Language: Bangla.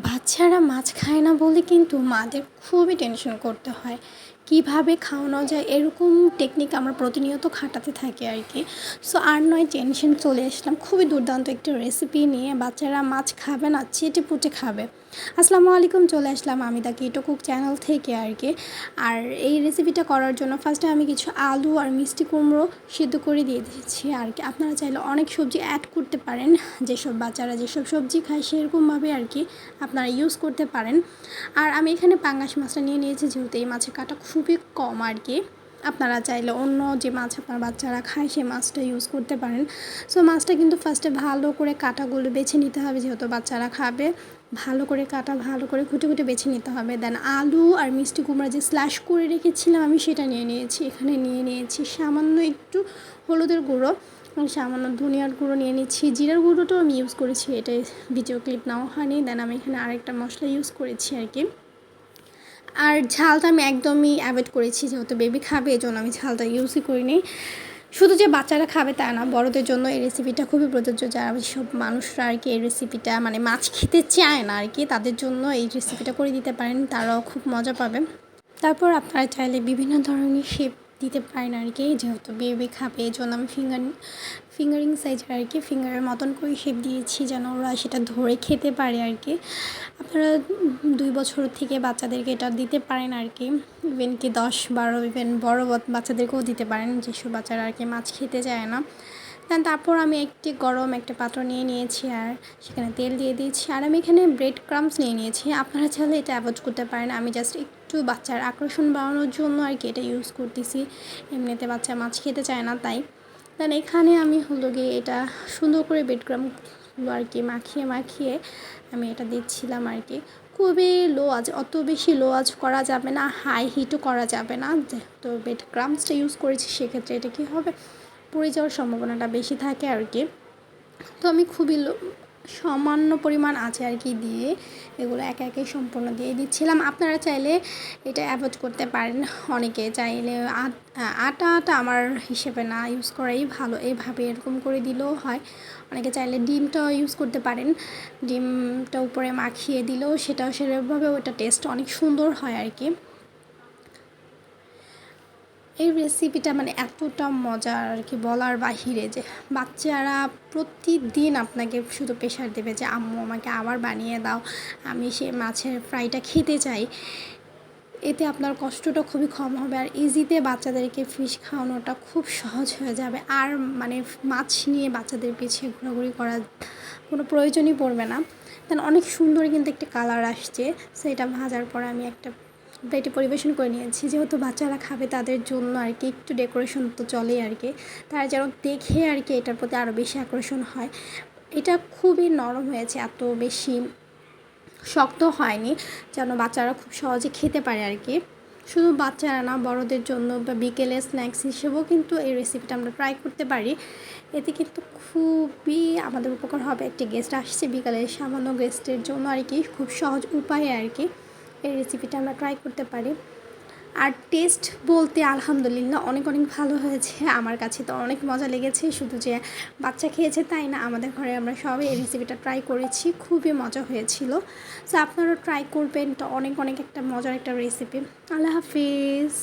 বাচ্চারা মাছ খায় না বলে কিন্তু মাদের খুবই টেনশন করতে হয়। কিভাবে খাওয়ানো যায় এরকম টেকনিক আমরা প্রতিনিয়ত খাটাতে থাকি আর কি। সো আর নয় টেনশন চলে আসলাম খুবই দুর্দান্ত একটা রেসিপি নিয়ে। বাচ্চারা মাছ খাবে না, চেটেপুটে খাবে। আসসালামু আলাইকুম, চলে আসলাম আমি দ্য কিটো কুক চ্যানেল থেকে আর কি। আর এই রেসিপিটা করার জন্য ফার্স্টে আমি কিছু আলু আর মিষ্টি কুমড়ো সিদ্ধ করে দিয়ে দিয়েছি আর কি। আপনারা চাইলে অনেক সবজি অ্যাড করতে পারেন, যেসব বাচ্চারা যেসব সবজি খায় সেরকমভাবে আর কি আপনারা ইউজ করতে পারেন। আর আমি এখানে পাঙ্গাস মাছটা নিয়ে নিয়েছি, যেহেতু এই মাছের কাঁটা খুবই কম আর কি। আপনারা চাইলে অন্য যে মাছ আপনার বাচ্চারা খায় সেই মাছটা ইউজ করতে পারেন। সো মাছটা কিন্তু ফার্স্টে ভালো করে কাঁটাগুলো বেছে নিতে হবে, যেহেতু বাচ্চারা খাবে। ভালো করে কাটা, ভালো করে খুঁটে খুঁটে বেছে নিতে হবে। দেন আলু আর মিষ্টি কুমড়া যে স্ল্যাশ করে রেখেছিলাম আমি সেটা নিয়ে নিয়েছি। এখানে নিয়ে নিয়েছি সামান্য একটু হলুদের গুঁড়ো, সামান্য ধনিয়ার গুঁড়ো নিয়ে নিচ্ছি। জিরার গুঁড়োটাও আমি ইউজ করেছি, এটাই ভিডিও ক্লিপ নেওয়া হয়নি। দেন আমি এখানে আরেকটা মশলা ইউজ করেছি আর কি। আর ঝালটা আমি একদমই অ্যাভয়েড করেছি, যেহেতু বেবি খাবে এই জন্য আমি ঝালটা ইউজই করিনি। শুধু যে বাচ্চারা খাবে তা না, বড়দের জন্য এই রেসিপিটা খুবই প্রযোজ্য। যারা সব মানুষরা আর কি এই রেসিপিটা মানে মাছ খেতে চায় না আর কি, তাদের জন্য এই রেসিপিটা করে দিতে পারেন, তারাও খুব মজা পাবে। তারপর আপনারা চাইলে বিভিন্ন ধরনের শেপ দিতে পারেন আর কি, যেহেতু বেবি খাবে এই জন্য আমি ফিঙ্গারিং সাইজের আর কি ফিঙ্গারের মতন করে শেপ দিয়েছি, যেন ওরা সেটা ধরে খেতে পারে আর কি। আপনারা 2 বছর থেকে বাচ্চাদেরকে এটা দিতে পারেন আর কি, ইভেন কি 10-12 ইভেন বড় বাচ্চাদেরকেও দিতে পারেন, যেসব বাচ্চারা আর কি মাছ খেতে চায় না। দেন তারপর আমি একটি গরম একটা পাত্র নিয়ে নিয়েছি আর সেখানে তেল দিয়ে দিয়েছি। আর আমি এখানে ব্রেড ক্রাম্বস নিয়ে নিয়েছি, আপনারা চাইলে এটা অ্যাভয়েড করতে পারেন। আমি জাস্ট একটু বাচ্চার আকর্ষণ বাড়ানোর জন্য আর কি এটা ইউজ করতেছি, এমনিতে বাচ্চা মাছ খেতে চায় না তাই। দেন এখানে আমি হলো গিয়ে এটা সুন্দর করে ব্রেড ক্রাম্বগুলো আর কি মাখিয়ে আমি এটা দিচ্ছিলাম আর কি। খুবই লো আঁচ, অত বেশি লো আঁচ করা যাবে না, হাই হিটও করা যাবে না। যেহেতু ব্রেড ক্রাম্বসটা ইউজ করেছি সেক্ষেত্রে এটা কী হবে, পুড়ে যাওয়ার সম্ভাবনাটা বেশি থাকে আর কি। তো আমি খুবই সামান্য পরিমাণ আছে আর কি দিয়ে এগুলো একে একে সম্পূর্ণ দিয়ে দিচ্ছিলাম। আপনারা চাইলে এটা অ্যাভয়েড করতে পারেন, অনেকে চাইলে আটা আমার হিসেবে না ইউজ করাই ভালো, এভাবে এরকম করে দিলেও হয়। অনেকে চাইলে ডিমটাও ইউজ করতে পারেন, ডিমটা উপরে মাখিয়ে দিলেও সেটাও সেরকমভাবে ওটা টেস্ট অনেক সুন্দর হয় আর কি। এই রেসিপিটা মানে এতটা মজার আর কি বলার বাহিরে, যে বাচ্চারা প্রতিদিন আপনাকে শুধু প্রেশার দেবে যে আম্মু আমাকে আবার বানিয়ে দাও, আমি সে মাছের ফ্রাইটা খেতে চাই। এতে আপনার কষ্টটা খুবই কম হবে আর ইজিতে বাচ্চাদেরকে ফিশ খাওয়ানোটা খুব সহজ হয়ে যাবে। আর মানে মাছ নিয়ে বাচ্চাদের পিছিয়ে ঘোরাঘুরি করার কোনো প্রয়োজনই পড়বে না। দেন অনেক সুন্দর কিন্তু একটা কালার আসছে, সেটা ভাজার পর আমি একটা প্লেটে পরিবেশন করে নিয়েছি। যেহেতু বাচ্চারা খাবে তাদের জন্য আর কি একটু ডেকোরেশন তো চলেই আর কি, তারা যেন দেখে আর কি এটার প্রতি আরও বেশি আকর্ষণ হয়। এটা খুবই নরম হয়েছে, এত বেশি শক্ত হয়নি, যেন বাচ্চারা খুব সহজে খেতে পারে আর কি। শুধু বাচ্চারা না, বড়দের জন্য বা বিকেলে স্ন্যাক্স হিসেবেও কিন্তু এই রেসিপিটা আমরা ট্রাই করতে পারি। এতে কিন্তু খুবই আমাদের উপকার হবে। একটি গেস্ট আসছে বিকালে, সামান্য গেস্টের জন্য আর কি খুব সহজ উপায়ে আর কি এই রেসিপিটা আমরা ট্রাই করতে পারি। আর টেস্ট বলতে আলহামদুলিল্লাহ অনেক ভালো হয়েছে, আমার কাছে তো অনেক মজা লেগেছে। শুধু যে বাচ্চা খেয়েছে তাই না, আমাদের ঘরে আমরা সবাই এই রেসিপিটা ট্রাই করেছি, খুবই মজা হয়েছিল। সো আপনারাও ট্রাই করবেন, তো অনেক একটা মজার একটা রেসিপি। আল্লাহ হাফিজ।